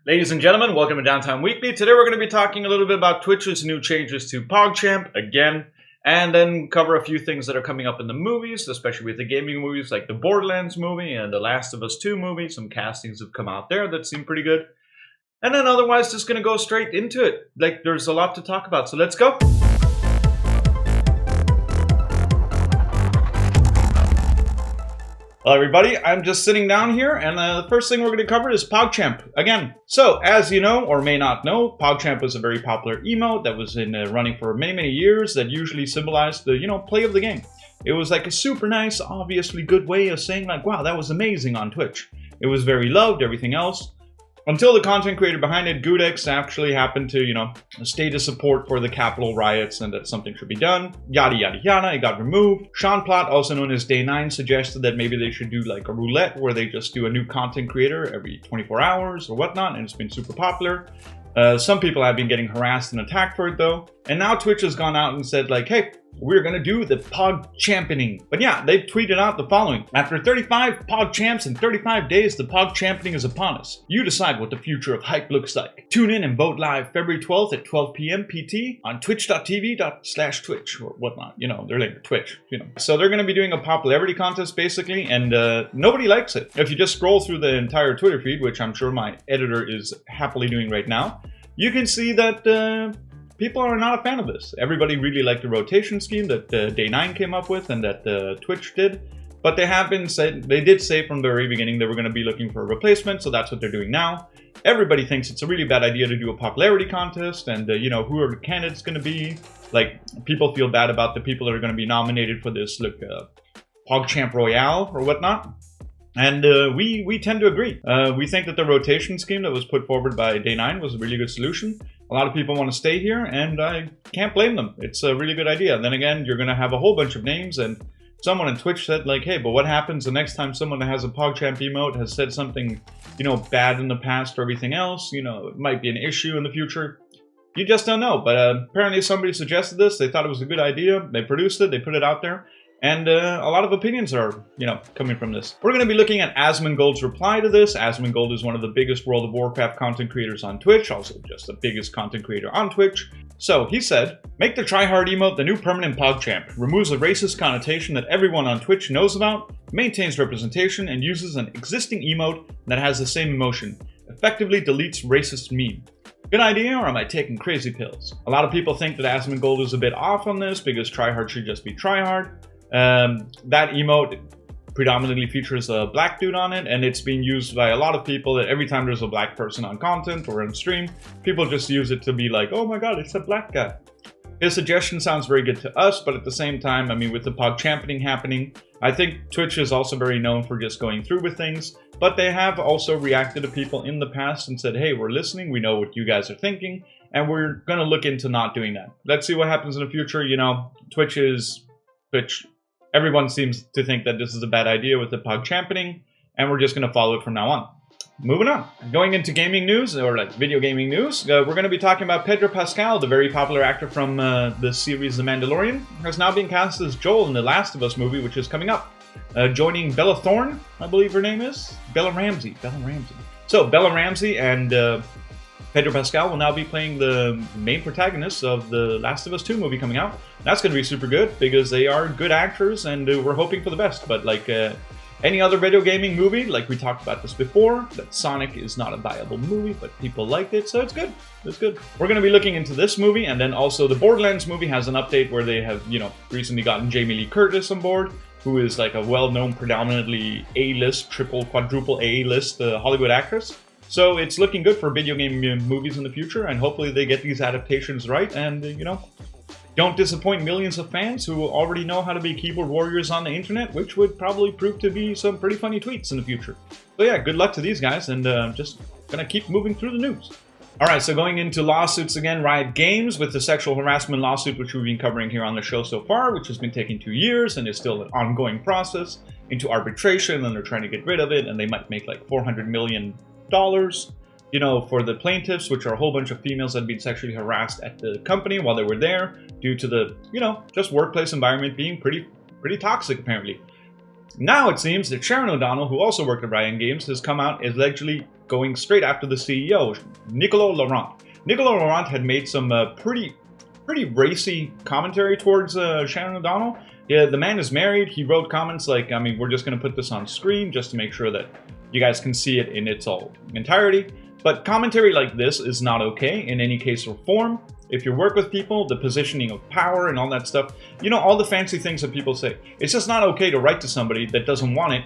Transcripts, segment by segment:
Ladies and gentlemen, welcome to Downtime Weekly. Today we're going to be talking a little bit about Twitch's new changes to PogChamp again, and then cover a few things that are coming up in the movies, especially with the gaming movies like the Borderlands movie and the Last of Us 2 movie. Some castings have come out there that seem pretty good. And then otherwise, just going to go straight into it. Like, there's a lot to talk about, so let's go. Hello everybody, I'm just sitting down here, and the first thing we're going to cover is PogChamp again. So, as you know, or may not know, PogChamp was a very popular emote that was in running for many years that usually symbolized the, play of the game. It was like a super nice, obviously good way of saying like, wow, that was amazing on Twitch. It was very loved, everything else. Until the content creator behind it, Gudex, actually happened to, state his support for the Capitol riots and that something should be done. Yada, yada, yada. It got removed. Sean Plott, also known as Day9, suggested that maybe they should do like a roulette where they just do a new content creator every 24 hours or whatnot, and it's been super popular. Some people have been getting harassed and attacked for it though. And now Twitch has gone out and said like, hey, we're going to do the PogChampening. But yeah, they've tweeted out the following. After 35 PogChamps and 35 days, the PogChampening is upon us. You decide what the future of hype looks like. Tune in and vote live February 12th at 12 p.m. PT on twitch.tv/Twitch or whatnot. They're like Twitch, So they're going to be doing a popularity contest basically, and nobody likes it. If you just scroll through the entire Twitter feed, which I'm sure my editor is happily doing right now, you can see that people are not a fan of this. Everybody really liked the rotation scheme that Day9 came up with and that Twitch did. But they did say from the very beginning they were going to be looking for a replacement, so that's what they're doing now. Everybody thinks it's a really bad idea to do a popularity contest, and who are the candidates going to be? Like, people feel bad about the people that are going to be nominated for this, PogChamp Royale or whatnot. And we tend to agree. We think that the rotation scheme that was put forward by Day9 was a really good solution. A lot of people want to stay here, and I can't blame them. It's a really good idea. And then again, you're going to have a whole bunch of names, and someone on Twitch said, like, hey, but what happens the next time someone that has a PogChamp emote has said something, bad in the past or everything else? It might be an issue in the future. You just don't know. But apparently somebody suggested this. They thought it was a good idea. They produced it. They put it out there. And a lot of opinions are, coming from this. We're going to be looking at Asmongold's reply to this. Asmongold is one of the biggest World of Warcraft content creators on Twitch, also just the biggest content creator on Twitch. So he said, make the tryhard emote the new permanent PogChamp. Removes a racist connotation that everyone on Twitch knows about, maintains representation, and uses an existing emote that has the same emotion. Effectively deletes racist meme. Good idea, or am I taking crazy pills? A lot of people think that Asmongold is a bit off on this because tryhard should just be tryhard. That emote predominantly features a black dude on it, and it's being used by a lot of people that every time there's a black person on content or on stream, people just use it to be like, oh my god, it's a black guy. His suggestion sounds very good to us, but at the same time, with the PogChampening happening, I think Twitch is also very known for just going through with things, but they have also reacted to people in the past and said, hey, we're listening, we know what you guys are thinking, and we're gonna look into not doing that. Let's see what happens in the future. Twitch. Everyone seems to think that this is a bad idea with the PogChampening, and we're just going to follow it from now on. Moving on. Going into gaming news, or like video gaming news, we're going to be talking about Pedro Pascal, the very popular actor from the series The Mandalorian, has now been cast as Joel in the Last of Us movie, which is coming up. Joining Bella Thorne, I believe her name is? Bella Ramsey. So, Bella Ramsey and Pedro Pascal will now be playing the main protagonists of the Last of Us 2 movie coming out. That's going to be super good because they are good actors, and we're hoping for the best. But like any other video gaming movie, like we talked about this before, that Sonic is not a viable movie, but people liked it, so it's good. It's good. We're going to be looking into this movie, and then also the Borderlands movie has an update where they have, recently gotten Jamie Lee Curtis on board, who is like a well-known, predominantly A-list, triple, quadruple A-list Hollywood actress. So it's looking good for video game movies in the future, and hopefully they get these adaptations right and, don't disappoint millions of fans who already know how to be keyboard warriors on the internet, which would probably prove to be some pretty funny tweets in the future. So yeah, good luck to these guys, and just gonna keep moving through the news. Alright, so going into lawsuits again, Riot Games with the sexual harassment lawsuit, which we've been covering here on the show so far, which has been taking 2 years and is still an ongoing process, into arbitration, and they're trying to get rid of it, and they might make like $400 million. For the plaintiffs, which are a whole bunch of females that had been sexually harassed at the company while they were there due to the, just workplace environment being pretty toxic, apparently. Now it seems that Sharon O'Donnell, who also worked at Riot Games, has come out as allegedly going straight after the CEO, Nicolas Laurent. Nicolas Laurent had made some pretty racy commentary towards Sharon O'Donnell. Yeah, the man is married. He wrote comments like, I mean, we're just going to put this on screen just to make sure that you guys can see it in its entirety. But commentary like this is not okay in any case or form. If you work with people, the positioning of power and all that stuff, you know, all the fancy things that people say. It's just not okay to write to somebody that doesn't want it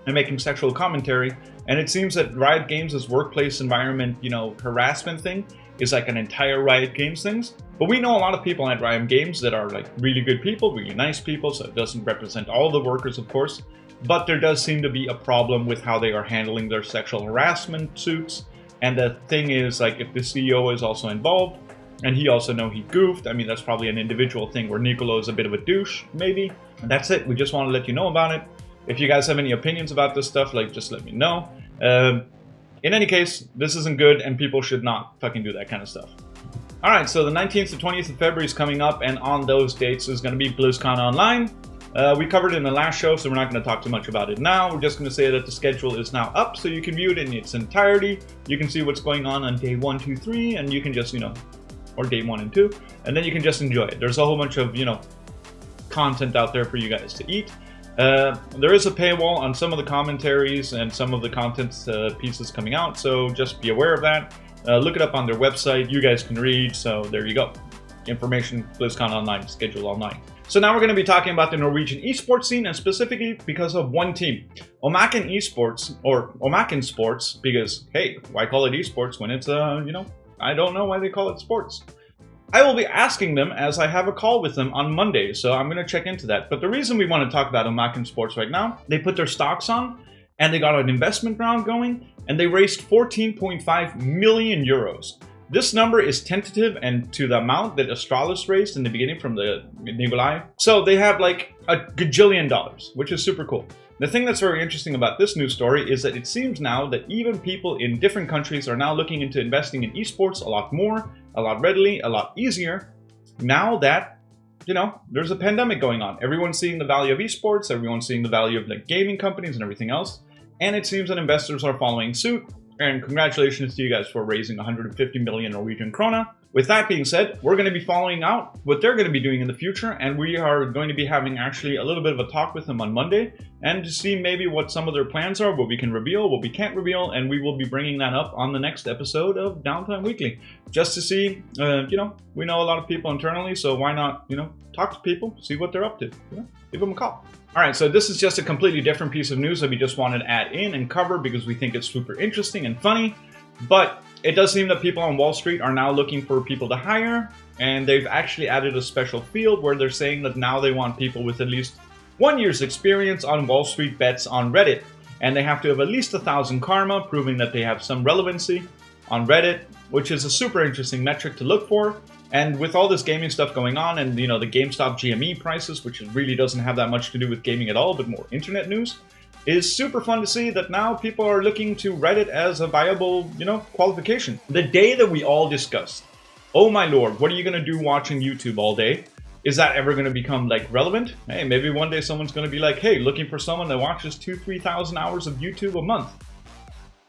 and making sexual commentary. And it seems that Riot Games' workplace environment, you know, harassment thing is like an entire Riot Games things. But we know a lot of people at Riot Games that are like really good people, really nice people, so it doesn't represent all the workers, of course. But there does seem to be a problem with how they are handling their sexual harassment suits. And the thing is, like, if the CEO is also involved, and he also know he goofed, I mean, that's probably an individual thing where Nicolas is a bit of a douche, maybe. And that's it. We just want to let you know about it. If you guys have any opinions about this stuff, like, just let me know. In any case, this isn't good, and people should not fucking do that kind of stuff. Alright, so the 19th to 20th of February is coming up, and on those dates is going to be BlizzCon Online. We covered it in the last show, so we're not going to talk too much about it now. We're just going to say that the schedule is now up, so you can view it in its entirety. You can see what's going on day 1, 2, 3, and you can just, you know, or day 1 and 2, and then you can just enjoy it. There's a whole bunch of, you know, content out there for you guys to eat. There is a paywall on some of the commentaries and some of the content pieces coming out, so just be aware of that. Look it up on their website. You guys can read, so there you go. Information, BlizzCon Online, schedule online. So now we're going to be talking about the Norwegian esports scene, and specifically because of one team, Omaken Esports, or Omaken Sports, because, hey, why call it esports when it's, you know, I don't know why they call it sports. I will be asking them as I have a call with them on Monday, so I'm going to check into that. But the reason we want to talk about Omaken Sports right now, they put their stocks on, and they got an investment round going, and they raised 14.5 million euros. This number is tentative and to the amount that Astralis raised in the beginning from the Nikolai. So they have like a gajillion dollars, which is super cool. The thing that's very interesting about this news story is that it seems now that even people in different countries are now looking into investing in esports a lot more, a lot readily, a lot easier. Now that, you know, there's a pandemic going on. Everyone's seeing the value of esports, everyone's seeing the value of the gaming companies and everything else. And it seems that investors are following suit. And congratulations to you guys for raising 150 million Norwegian krona. With that being said, we're going to be following out what they're going to be doing in the future, and we are going to be having actually a little bit of a talk with them on Monday, and to see maybe what some of their plans are, what we can reveal, what we can't reveal, and we will be bringing that up on the next episode of Downtime Weekly, just to see, you know, we know a lot of people internally, so why not, you know, talk to people, see what they're up to, you know, give them a call. Alright, so this is just a completely different piece of news that we just wanted to add in and cover because we think it's super interesting and funny, but it does seem that people on Wall Street are now looking for people to hire, and they've actually added a special field where they're saying that now they want people with at least 1 year's experience on Wall Street bets on Reddit, and they have to have at least 1,000 karma, proving that they have some relevancy on Reddit, which is a super interesting metric to look for. And with all this gaming stuff going on, and, you know, the GameStop GME prices, which really doesn't have that much to do with gaming at all, but more internet news, is super fun to see that now people are looking to Reddit as a viable, you know, qualification. The day that we all discussed, oh my lord, what are you going to do watching YouTube all day? Is that ever going to become, like, relevant? Hey, maybe one day someone's going to be like, hey, looking for someone that watches 2,000-3,000 hours of YouTube a month.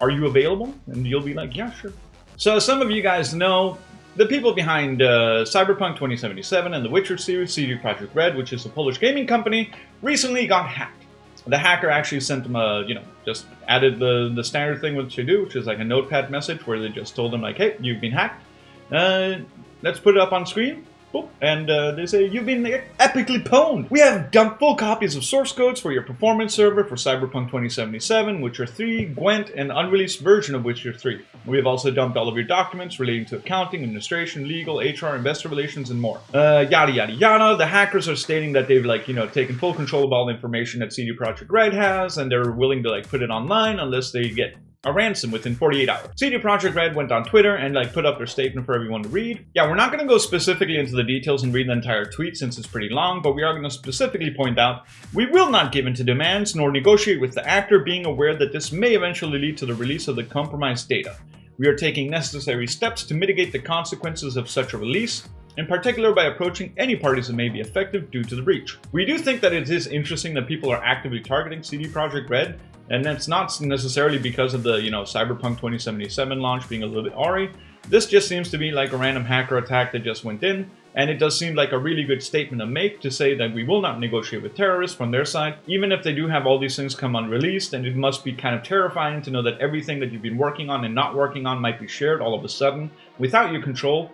Are you available? And you'll be like, yeah, sure. So as some of you guys know, the people behind Cyberpunk 2077 and the Witcher series, CD Projekt Red, which is a Polish gaming company, recently got hacked. The hacker actually sent them a, you know, just added the standard thing which they do, which is like a notepad message where they just told them like, hey, you've been hacked. Let's put it up on screen. Boop. And they say, you've been epically pwned. We have dumped full copies of source codes for your performance server for Cyberpunk 2077, Witcher 3, Gwent, and unreleased version of Witcher 3. We have also dumped all of your documents relating to accounting, administration, legal, HR, investor relations, and more. Yada, yada, yada. The hackers are stating that they've, like, you know, taken full control of all the information that CD Projekt Red has, and they're willing to, like, put it online unless they get a ransom within 48 hours. CD Projekt Red went on Twitter and like put up their statement for everyone to read. Yeah, we're not going to go specifically into the details and read the entire tweet since it's pretty long, but we are going to specifically point out we will not give in to demands nor negotiate with the actor, being aware that this may eventually lead to the release of the compromised data. We are taking necessary steps to mitigate the consequences of such a release. in particular by approaching any parties that may be affected due to the breach. We do think that it is interesting that people are actively targeting CD Projekt Red, and that's not necessarily because of the, Cyberpunk 2077 launch being a little bit awry. This just seems to be like a random hacker attack that just went in, and it does seem like a really good statement to make to say that we will not negotiate with terrorists from their side, even if they do have all these things come unreleased, and it must be kind of terrifying to know that everything that you've been working on and not working on might be shared all of a sudden without your control.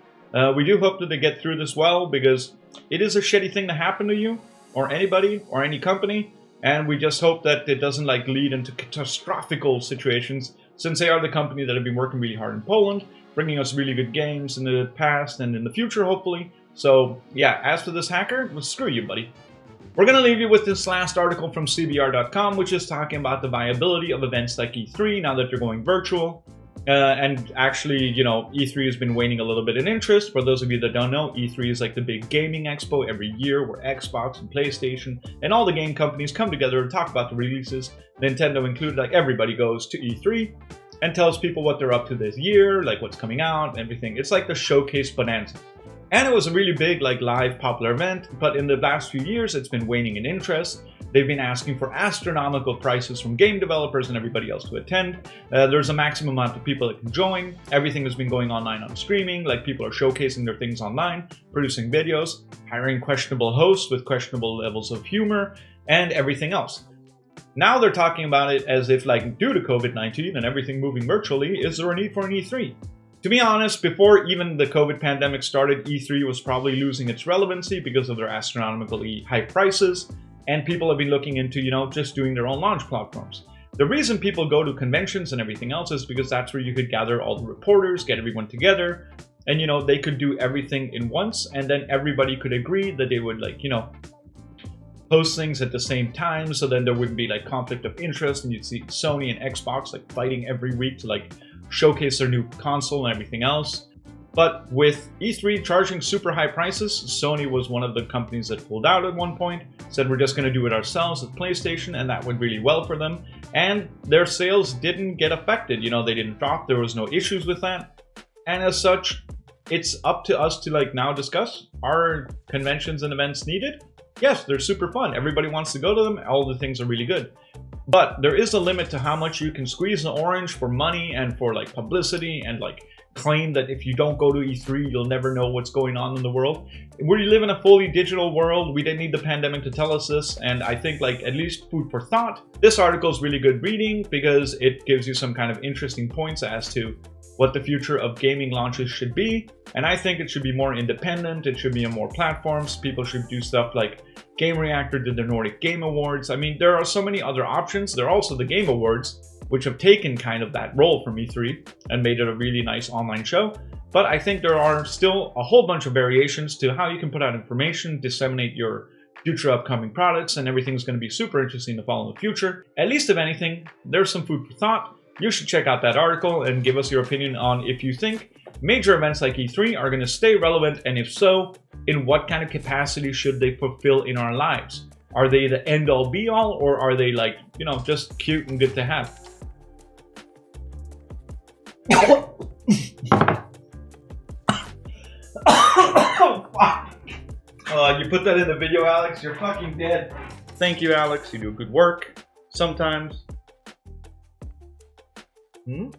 We do hope that they get through this well, because it is a shitty thing to happen to you, or anybody, or any company, and we just hope that it doesn't lead into catastrophical situations, since they are the company that have been working really hard in Poland, bringing us really good games in the past and in the future, hopefully. So, yeah, as for this hacker, well, screw you, buddy. We're going to leave you with this last article from CBR.com, which is talking about the viability of events like E3 now that they're going virtual. And actually, E3 has been waning a little bit in interest. For those of you that don't know, E3 is like the big gaming expo every year where Xbox and PlayStation and all the game companies come together and talk about the releases. Nintendo included, everybody goes to E3 and tells people what they're up to this year, what's coming out, everything. It's like the showcase bonanza. And it was a really big, live, popular event, but in the last few years, it's been waning in interest. They've been asking for astronomical prices from game developers and everybody else to attend. There's a maximum amount of people that can join. Everything has been going online on streaming, people are showcasing their things online, producing videos, hiring questionable hosts with questionable levels of humor, and everything else. Now they're talking about it as if, due to COVID-19 and everything moving virtually, is there a need for an E3? To be honest, before even the COVID pandemic started, E3 was probably losing its relevancy because of their astronomically high prices, and people have been looking into, just doing their own launch platforms. The reason people go to conventions and everything else is because that's where you could gather all the reporters, get everyone together, and, they could do everything in once, and then everybody could agree that they would, post things at the same time, so then there wouldn't be conflict of interest, and you'd see Sony and Xbox fighting every week to showcase their new console and everything else. But with E3 charging super high prices, Sony was one of the companies that pulled out at one point, said we're just going to do it ourselves at PlayStation, and that went really well for them. And their sales didn't get affected, they didn't drop, there was no issues with that. And as such, it's up to us to now discuss, are conventions and events needed? Yes, they're super fun. Everybody wants to go to them. All the things are really good. But there is a limit to how much you can squeeze an orange for money and for publicity and claim that if you don't go to E3, you'll never know what's going on in the world. We live in a fully digital world. We didn't need the pandemic to tell us this. And I think at least food for thought. This article is really good reading because it gives you some kind of interesting points as to what the future of gaming launches should be. And I think it should be more independent. It should be on more platforms. People should do stuff like Game Reactor did the Nordic Game Awards. I mean, there are so many other options. There are also the Game Awards, which have taken kind of that role from E3 and made it a really nice online show. But I think there are still a whole bunch of variations to how you can put out information, disseminate your future upcoming products, and everything's going to be super interesting to follow in the future. At least if anything, there's some food for thought. You should check out that article and give us your opinion on if you think major events like E3 are going to stay relevant, and if so, in what kind of capacity should they fulfill in our lives? Are they the end-all be-all, or are they just cute and good to have? You put that in the video, Alex, you're fucking dead. Thank you, Alex. You do good work. Sometimes.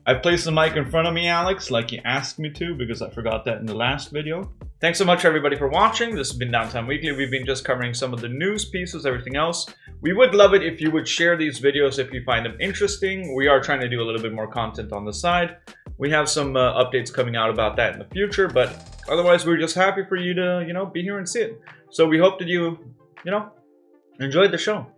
I placed the mic in front of me, Alex, like you asked me to, because I forgot that in the last video. Thanks so much, everybody, for watching. This has been Downtime Weekly. We've been just covering some of the news pieces, everything else. We would love it if you would share these videos if you find them interesting. We are trying to do a little bit more content on the side. We have some updates coming out about that in the future, but otherwise, we're just happy for you to, be here and see it. So we hope that you, enjoyed the show.